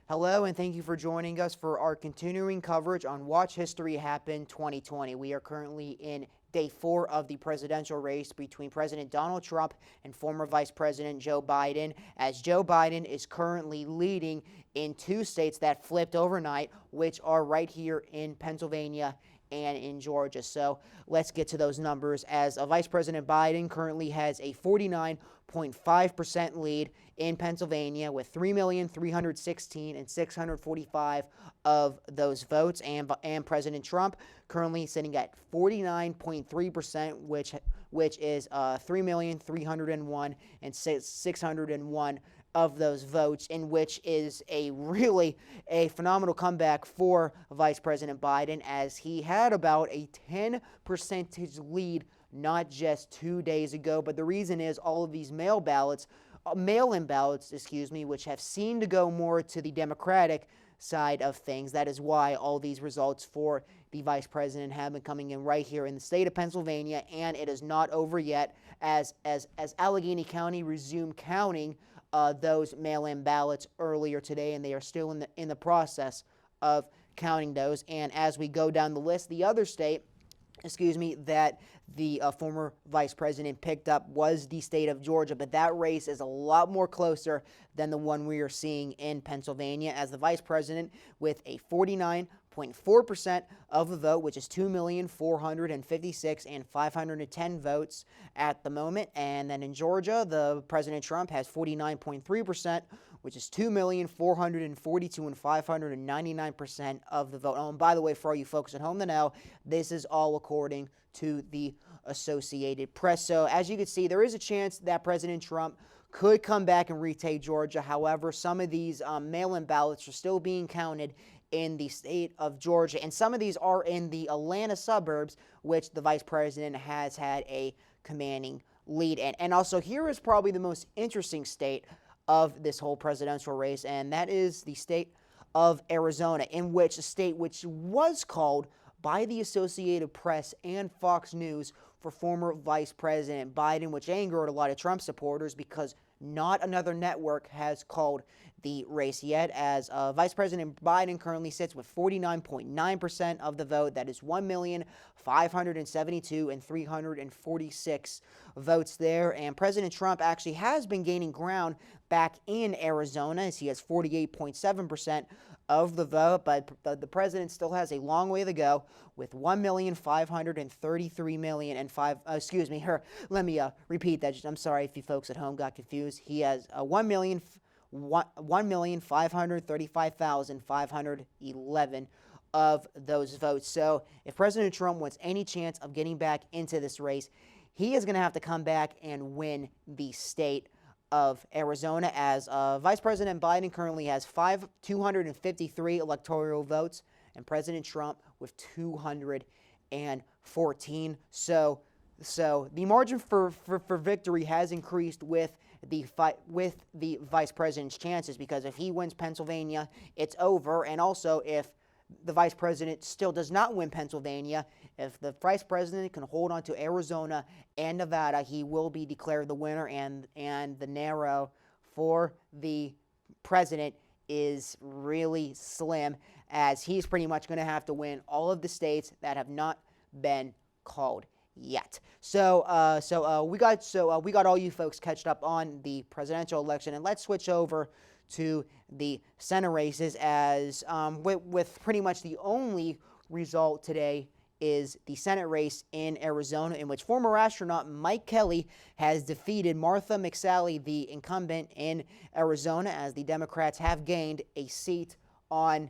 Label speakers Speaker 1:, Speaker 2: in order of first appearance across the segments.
Speaker 1: Hello, and thank you for joining us for our continuing coverage on Watch History Happen 2020. We are currently in day 4 of the presidential race between President Donald Trump and former Vice President Joe Biden, as Joe Biden is currently leading in 2 states that flipped overnight, which are right here in Pennsylvania and in Georgia. So let's get to those numbers, as Vice President Biden currently has a 49.5% lead in Pennsylvania with 3,316,645 and 645 of those votes, and President Trump currently sitting at 49.3%, which is 3,301,001 and 601 of those votes, in which is a phenomenal comeback for Vice President Biden, as he had about a 10 percentage lead not just 2 days ago. But the reason is all of these mail-in ballots, which have seemed to go more to the Democratic side of things. That is why all these results for the vice president have been coming in right here in the state of Pennsylvania, and it is not over yet, as Allegheny County resumed counting those mail-in ballots earlier today, and they are still in the process of counting those. And as we go down the list, the other state that the former vice president picked up was the state of Georgia, but that race is a lot more closer than the one we are seeing in Pennsylvania, as the vice president with a 49.4% of the vote, which is 2,456,000 and 510 votes at the moment. And then in Georgia, the President Trump has 49.3%, which is 2,442,000 and 599% of the vote. Oh, and by the way, for all you folks at home to know, this is all according to the Associated Press. So as you can see, there is a chance that President Trump could come back and retake Georgia. However, some of these mail-in ballots are still being counted in the state of Georgia, and some of these are in the Atlanta suburbs, which the vice president has had a commanding lead in. And also, here is probably the most interesting state of this whole presidential race, and that is the state of Arizona, in which a state which was called by the Associated Press and Fox News for former Vice President Biden, which angered a lot of Trump supporters because not another network has called the race yet, as Vice President Biden currently sits with 49.9% of the vote. That is 1,572,000 and 346 votes there. And President Trump actually has been gaining ground back in Arizona, as he has 48.7% of the vote, but the president still has a long way to go with 1,533,000 and let me repeat that. I'm sorry if you folks at home got confused. He has 1,535,511 of those votes. So if President Trump wants any chance of getting back into this race, he is going to have to come back and win the state of Arizona, as Vice President Biden currently has 253 electoral votes, and President Trump with 214. So the margin for victory has increased with the vice president's chances, because if he wins Pennsylvania, it's over. And also, if the vice president still does not win Pennsylvania, if the vice president can hold on to Arizona and Nevada, he will be declared the winner, and the narrow for the president is really slim, as he's pretty much going to have to win all of the states that have not been called yet. So we got all you folks catched up on the presidential election, and let's switch over to the Senate races, as with pretty much the only result today is the Senate race in Arizona, in which former astronaut Mike Kelly has defeated Martha McSally, the incumbent in Arizona, as the Democrats have gained a seat on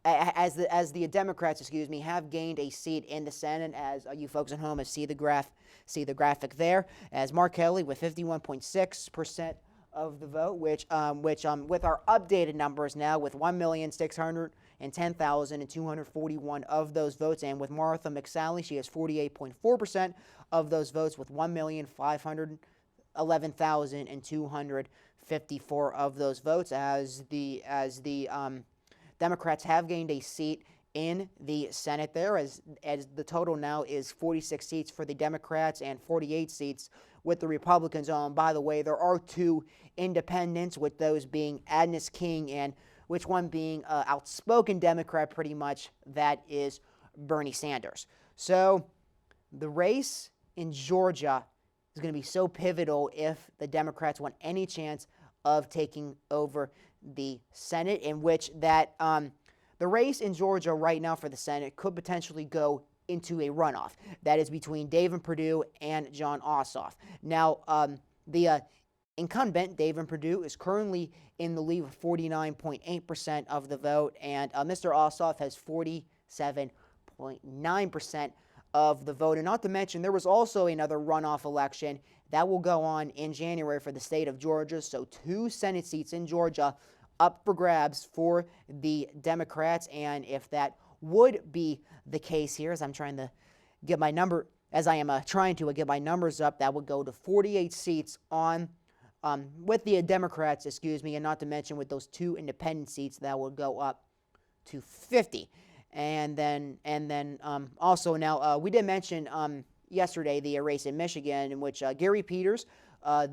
Speaker 1: as the Democrats, have gained a seat in the Senate, as you folks at home see the graphic there, as Mark Kelly with 51.6% of the vote, which with our updated numbers now, with 1,610,241 of those votes, and with Martha McSally, she has 48.4% of those votes, with 1,511,254 of those votes, as the Democrats have gained a seat in the Senate there, as the total now is 46 seats for the Democrats and 48 seats with the Republicans. By the way, there are 2 independents, with those being Agnes King and which one being outspoken Democrat pretty much, that is Bernie Sanders. So the race in Georgia is going to be so pivotal if the Democrats want any chance of taking over the Senate, in which that the race in Georgia right now for the Senate could potentially go into a runoff. That is between David Perdue and Jon Ossoff. Now, the incumbent, David Perdue, is currently in the lead with 49.8% of the vote, and Mr. Ossoff has 47.9% of the vote. And not to mention, there was also another runoff election that will go on in January for the state of Georgia. So 2 Senate seats in Georgia up for grabs for the Democrats. And if that would be the case here, as I'm trying to get my number, as I am trying to get my numbers up, that would go to 48 seats on with the Democrats, and not to mention with those 2 independent seats, that would go up to 50. And then also now we did mention yesterday the race in Michigan, in which Gary Peters, a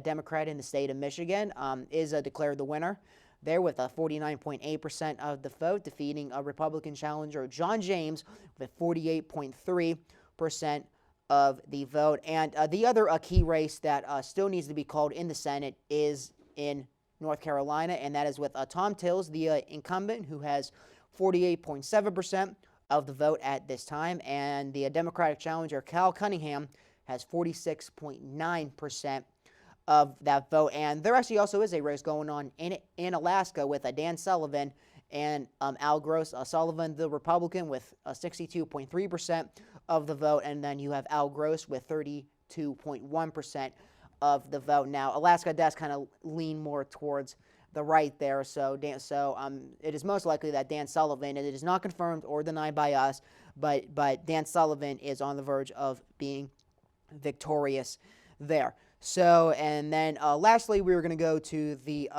Speaker 1: Democrat in the state of Michigan, is declared the winner there with 49.8% of the vote, defeating a Republican challenger, John James, with 48.3% of the vote. And the other key race that still needs to be called in the Senate is in North Carolina, and that is with Thom Tillis, the incumbent, who has 48.7% of the vote at this time, and the Democratic challenger, Cal Cunningham, has 46.9% of that vote. And there actually also is a race going on in Alaska with Dan Sullivan and Al Gross. Sullivan, the Republican, with 62.3% of the vote, and then you have Al Gross with 32.1% of the vote. Now, Alaska does kind of lean more towards the right there, so it is most likely that Dan Sullivan, and it is not confirmed or denied by us, but Dan Sullivan is on the verge of being victorious there. So, and then lastly, we're going to go to the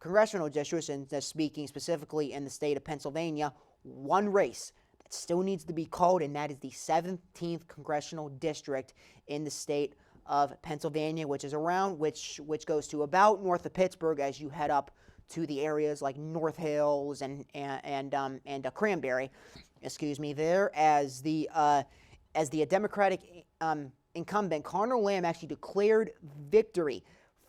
Speaker 1: congressional districts, and speaking specifically in the state of Pennsylvania, one race that still needs to be called, and that is the 17th congressional district in the state of Pennsylvania, which is around, which goes to about north of Pittsburgh as you head up to the areas like North Hills and Cranberry, there, as the Democratic incumbent Conor Lamb actually declared victory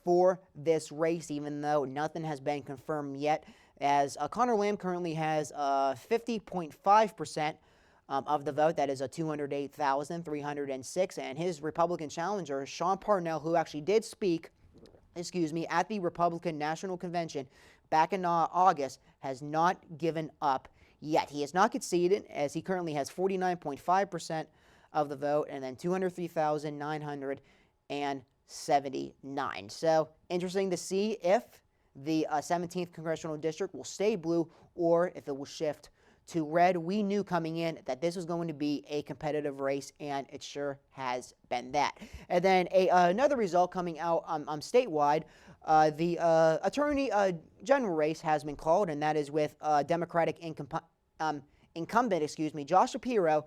Speaker 1: for this race, even though nothing has been confirmed yet, as Conor Lamb currently has 50.5% of the vote. That is 208,306, and his Republican challenger, Sean Parnell, who actually did speak, at the Republican National Convention back in August, has not given up yet. He has not conceded, as he currently has 49.5% of the vote, and then 203,979. So interesting to see if the 17th congressional district will stay blue or if it will shift to red. We knew coming in that this was going to be a competitive race, and it sure has been that. And then another result coming out statewide, the Attorney General race has been called, and that is with Democratic incumbent, Josh Shapiro,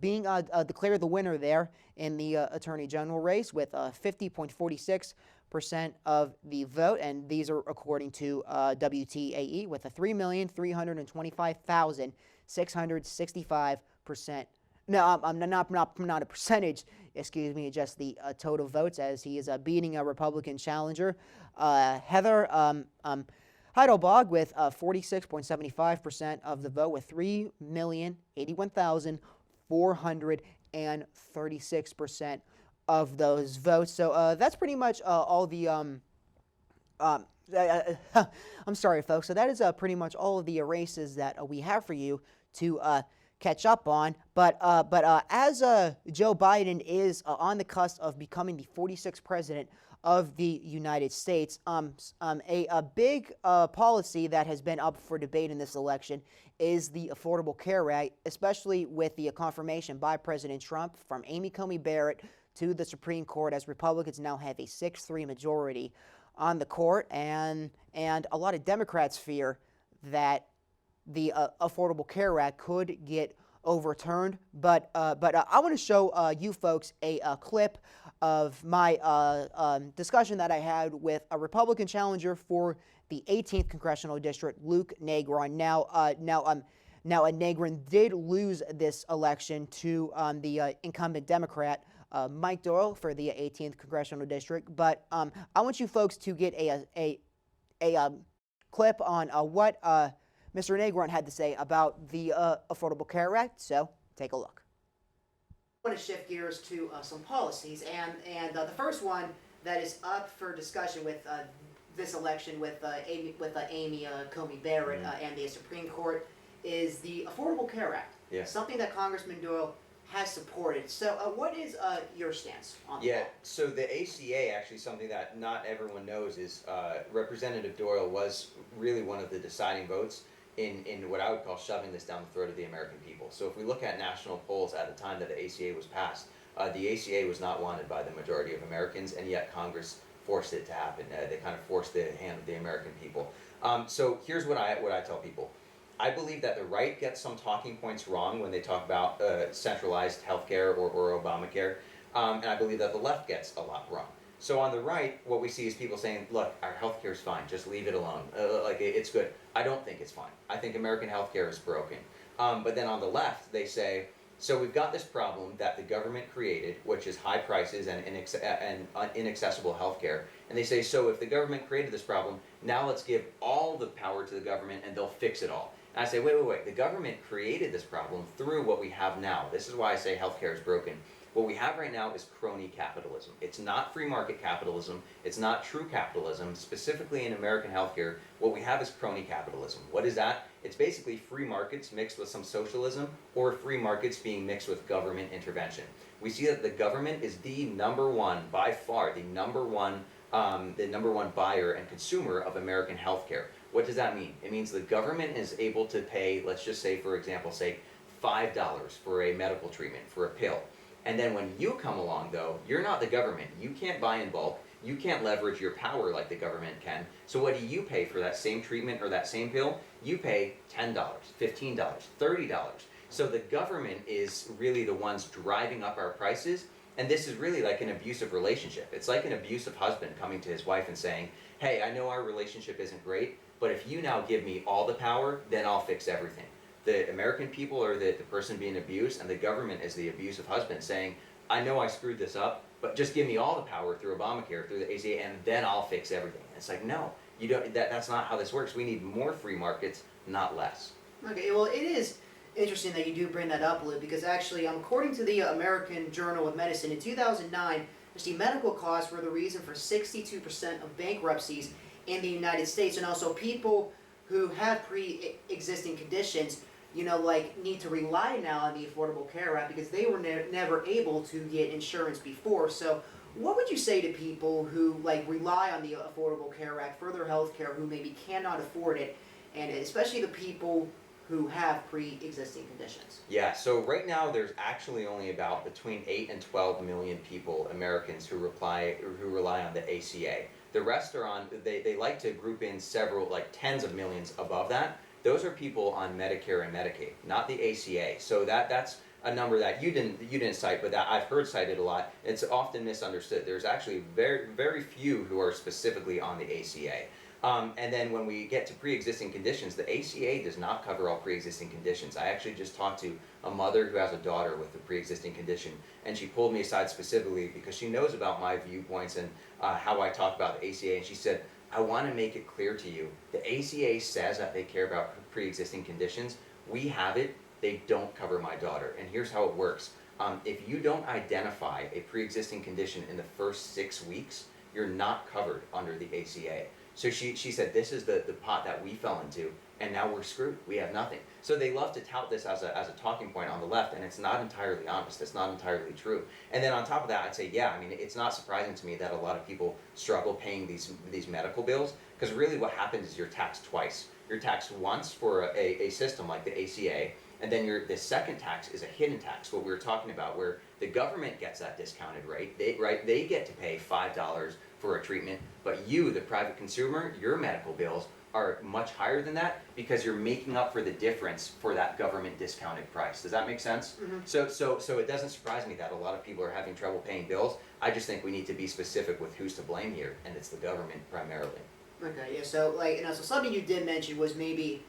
Speaker 1: being declared the winner there in the Attorney General race with 50.46% of the vote, and these are according to WTAE with a 3,325,665%. No, not a percentage, just the total votes, as he is beating a Republican challenger, Heather Heidelberg, with 46.75% of the vote, with 3,081,436% of those votes. So that's pretty much all the I'm sorry, folks. So that is pretty much all of the races that we have for you to catch up on. But as Joe Biden is on the cusp of becoming the 46th president of the United States, a big policy that has been up for debate in this election is the Affordable Care Act, especially with the confirmation by President Trump from Amy Coney Barrett to the Supreme Court, as Republicans now have a 6-3 majority on the court, and a lot of Democrats fear that the Affordable Care Act could get overturned. But I want to show you folks a clip of my discussion that I had with a Republican challenger for the 18th congressional district, Luke Negron. Now, Negron did lose this election to the incumbent Democrat, Mike Doyle, for the 18th congressional district. But I want you folks to get a clip on what Mr. Negron had to say about the Affordable Care Act. So take a look. I want to shift gears to some policies, and the first one that is up for discussion with this election with Amy Coney Barrett and the Supreme Court is the Affordable Care Act.
Speaker 2: Yeah.
Speaker 1: Something that Congressman Doyle has supported. So what is your stance on that?
Speaker 2: Yeah, so the ACA, actually something that not everyone knows is Representative Doyle was really one of the deciding votes in what I would call shoving this down the throat of the American people. So if we look at national polls at the time that the ACA was passed, the ACA was not wanted by the majority of Americans, and yet Congress forced it to happen. They kind of forced the hand of the American people. So here's what I tell people. I believe that the right gets some talking points wrong when they talk about centralized healthcare or Obamacare, and I believe that the left gets a lot wrong. So on the right, what we see is people saying, look, our healthcare is fine, just leave it alone, it's good. I don't think it's fine. I think American healthcare is broken. But then on the left, they say, so we've got this problem that the government created, which is high prices and inaccessible healthcare. And they say, so if the government created this problem, now let's give all the power to the government and they'll fix it all. And I say, wait, the government created this problem through what we have now. This is why I say healthcare is broken. What we have right now is crony capitalism. It's not free market capitalism. It's not true capitalism. Specifically in American healthcare, what we have is crony capitalism. What is that? It's basically free markets mixed with some socialism, or free markets being mixed with government intervention. We see that the government is the number one, by far, the number one buyer and consumer of American healthcare. What does that mean? It means the government is able to pay, let's just say, for example, say $5 for a medical treatment, for a pill. And then when you come along, though, you're not the government. You can't buy in bulk. You can't leverage your power like the government can. So what do you pay for that same treatment or that same pill? You pay $10, $15, $30. So the government is really the ones driving up our prices. And this is really like an abusive relationship. It's like an abusive husband coming to his wife and saying, hey, I know our relationship isn't great, but if you now give me all the power, then I'll fix everything. The American people are the person being abused, and the government is the abusive husband saying, I know I screwed this up, but just give me all the power through Obamacare, through the ACA, and then I'll fix everything. And it's like, no, you don't. That's not how this works. We need more free markets, not less.
Speaker 1: Okay, well, it is interesting that you do bring that up, Lou, because actually, according to the American Journal of Medicine, in 2009, the medical costs were the reason for 62% of bankruptcies in the United States, and also people who have pre-existing conditions, need to rely now on the Affordable Care Act because they were never able to get insurance before. So what would you say to people who rely on the Affordable Care Act for their health care, who maybe cannot afford it, and especially the people who have pre-existing conditions?
Speaker 2: Yeah, so right now there's actually only about between 8 and 12 million people, Americans, who rely on the ACA. The rest are on, they like to group in several, tens of millions above that. Those are people on Medicare and Medicaid, not the ACA. So that's a number that you didn't cite, but that I've heard cited a lot. It's often misunderstood. There's actually very, very few who are specifically on the ACA. And then when we get to pre-existing conditions, the ACA does not cover all pre-existing conditions. I actually just talked to a mother who has a daughter with a pre-existing condition, and she pulled me aside specifically because she knows about my viewpoints and how I talk about the ACA, and she said, I want to make it clear to you, the ACA says that they care about pre-existing conditions. We have it, they don't cover my daughter. And here's how it works. If you don't identify a pre-existing condition in the first 6 weeks, you're not covered under the ACA. So she said, this is the pot that we fell into, and now we're screwed. We have nothing. So they love to tout this as a talking point on the left, and it's not entirely honest. It's not entirely true. And then on top of that, I'd say, yeah, I mean, it's not surprising to me that a lot of people struggle paying these medical bills, because really what happens is you're taxed twice. You're taxed once for a system like the ACA, and then the second tax is a hidden tax, what we were talking about, where the government gets that discounted rate. They get to pay $5 for a treatment, but you, the private consumer, your medical bills are much higher than that because you're making up for the difference for that government discounted price. Does that make sense? So it doesn't surprise me that a lot of people are having trouble paying bills. I just think we need to be specific with who's to blame here, and it's the government primarily.
Speaker 1: Okay, yeah. So so something you did mention was maybe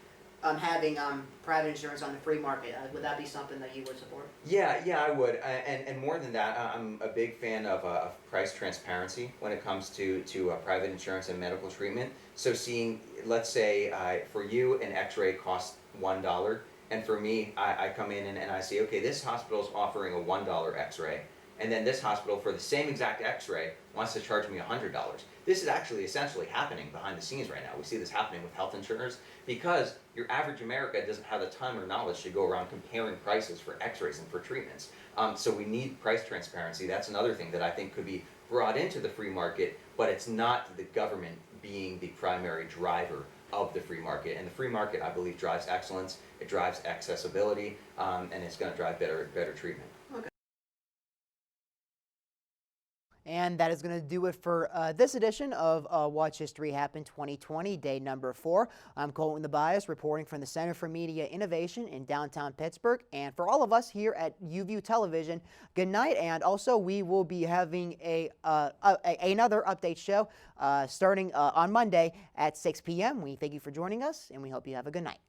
Speaker 1: having private insurance on the free market. Would that be something that you would support?
Speaker 2: Yeah, I would. And more than that, I'm a big fan of price transparency when it comes to private insurance and medical treatment. So seeing, let's say, for you, an X-ray costs $1, and for me, I come in and I see, okay, this hospital is offering a $1 X-ray, and then this hospital, for the same exact X-ray, wants to charge me $100. This is actually essentially happening behind the scenes right now. We see this happening with health insurers because your average America doesn't have the time or knowledge to go around comparing prices for X-rays and for treatments. So we need price transparency. That's another thing that I think could be brought into the free market, but it's not the government being the primary driver of the free market. And the free market, I believe, drives excellence, it drives accessibility, and it's going to drive better treatment.
Speaker 1: And that is going to do it for this edition of Watch History Happen 2020, day number 4. I'm Colton the Bias, reporting from the Center for Media Innovation in downtown Pittsburgh. And for all of us here at UView Television, good night. And also, we will be having another update show starting on Monday at 6 p.m. We thank you for joining us, and we hope you have a good night.